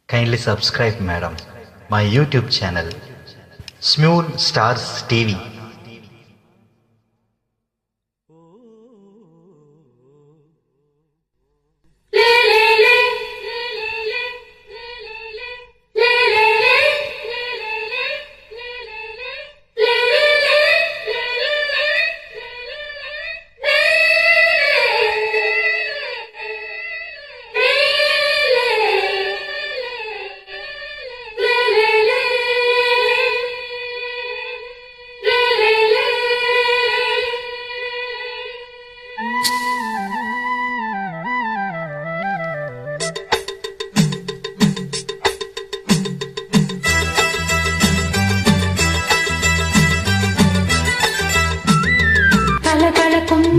Kindly subscribe, madam, my YouTube channel, Smooth Stars TV.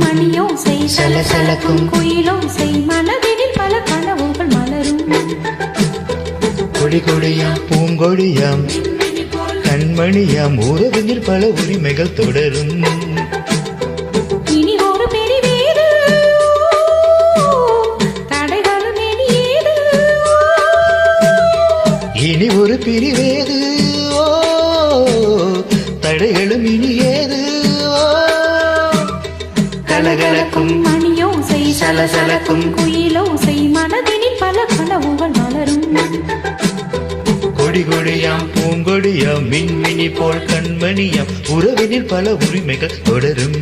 மணியோசை சலசலக்கும் குயிலோசை மனதினில் பல கனவுகள் மலரும். கொடி கொடியாம் பூங்கொடியாம் கண்மணியாம் உறவினில் பல உரிமைகள் தொடரும். இனி ஒரு பிரிவேது தடைகளும் இனியேது. இனி ஒரு பிரிவேது தடைகளும் இனியேது. கலகலக்கும் மணியோசை சலசலக்கும் குயிலோசை மனதினில் பல கனவுகள் மலரும். கொடி கொடியாம் பூங்கொடியாம் மின்மினி போல் கண்மணியாம் உறவினில் பல உரிமைகள் தொடரும்.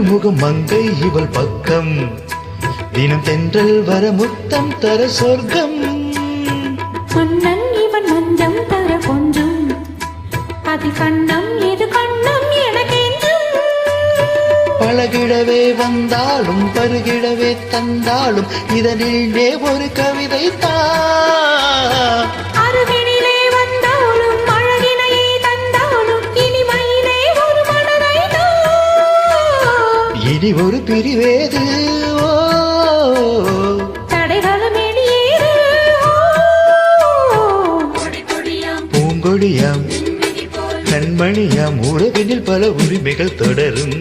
முகம் மங்கை இவள் பக்கம் தினம் தென்றல் வர முத்தம் தர சொர்க்கம். மன்னன் இவன் மஞ்சம் தர கொஞ்சம் அது கண்ணம் இது கண்ணம் எனக்கென்றும். பழகிடவே வந்தாலும் பருகிடவே தந்தாலும் இதனிலே ஒரு கவிதை தான். அருகினிலே வந்தாலும் அழகினையே தந்தாலும் இனிமையிலே ஒரு மனதை இனி ஒரு பிரிவேது தடைகளும் இனியேது. பூங்கொடியாம் கண்மணியாம் உறவினில் பல உரிமைகள் தொடரும்.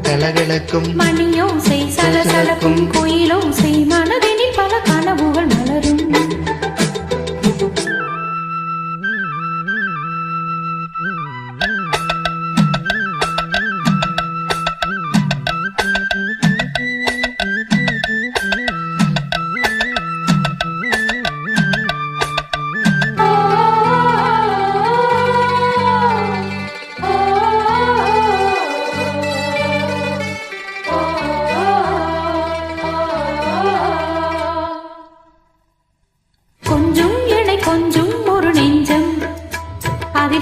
கலகலக்கும் மணியோசை சலசலக்கும் குயிலோசை மனதினில் பல கனவுகள் மலரும்.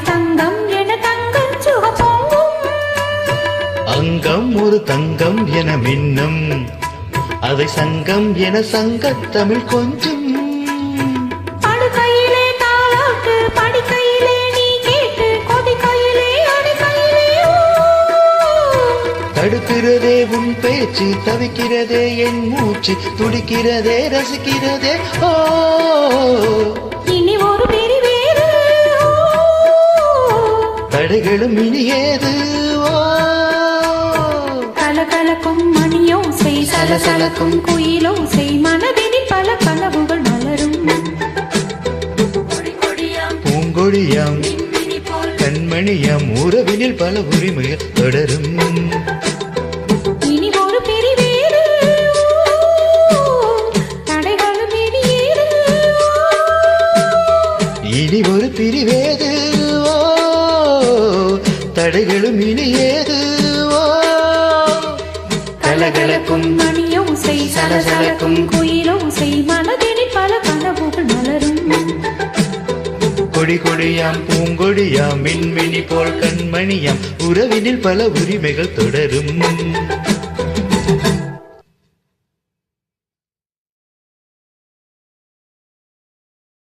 தங்கம் என தங்கம் சுகப்பொங்கும். அங்கம் ஒரு தங்கம் என மின்னும் அதை சங்கம் என சங்கத் தமிழ் கொஞ்சம். படுக்கையிலே தாலாட்டு படிக்கையிலே நீ கேட்டு கொதிக்கையிலே அடிக்கையிலே தடுக்கிறதே உன் பேச்சு தவிக்கிறதே என் மூச்சு துடிக்கிறதே ரசிக்கிறதே. ஓ இனி ஒரு பிரிவேது தடைகளும் இனியேது. கலகலக்கும் மணியோசை சலசலக்கும் குயிலோசை மனதினில் பல கனவுகள் மலரும். பூங்கொடியாம் கண்மணியாம் உறவினில் பல உரிமைகள் தொடரும். இனி ஒரு பிரிவேது தடைகளும் இனியேது. இனி ஒரு பிரிவேது தடைகளும் இனியேது. கலகலக்கும் மணியோசை சலசலக்கும் குயிலோசை மனதினில் பல கனவுகள் மலரும். கொடி கொடியாம் பூங்கொடியாம் மின்மினி போல் கண்மணியாம் உறவினில் பல உரிமைகள் தொடரும்.